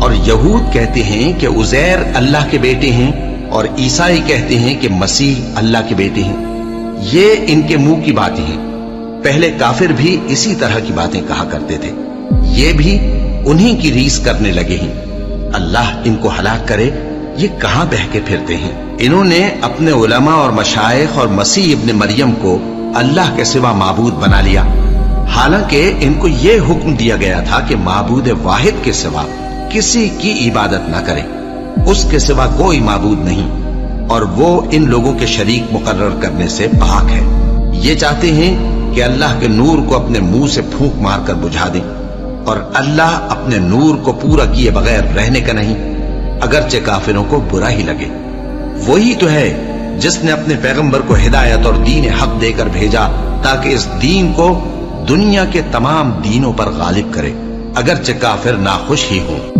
اور یہود کہتے ہیں کہ عزیر اللہ کے بیٹے ہیں، اور عیسائی کہتے ہیں کہ مسیح اللہ کے بیٹے ہیں۔ یہ ان کے منہ کی باتیں ہیں۔ پہلے کافر بھی اسی طرح کی باتیں کہا کرتے تھے، یہ بھی انہی کی ریس کرنے لگے ہیں۔ اللہ ان کو ہلاک کرے، یہ کہاں بہہ کے پھرتے ہیں؟ انہوں نے اپنے علماء اور مشائخ اور مسیح ابن مریم کو اللہ کے سوا معبود بنا لیا، حالانکہ ان کو یہ حکم دیا گیا تھا کہ معبود واحد کے سوا کسی کی عبادت نہ کریں، اس کے سوا کوئی معبود نہیں، اور وہ ان لوگوں کے شریک مقرر کرنے سے پاک ہے۔ یہ چاہتے ہیں کہ اللہ کے نور کو اپنے منہ سے پھونک مار کر بجھا دیں، اور اللہ اپنے نور کو پورا کیے بغیر رہنے کا نہیں، اگرچہ کافروں کو برا ہی لگے۔ وہی تو ہے جس نے اپنے پیغمبر کو ہدایت اور دین حق دے کر بھیجا تاکہ اس دین کو دنیا کے تمام دینوں پر غالب کرے، اگرچہ کافر ناخوش ہی ہوں۔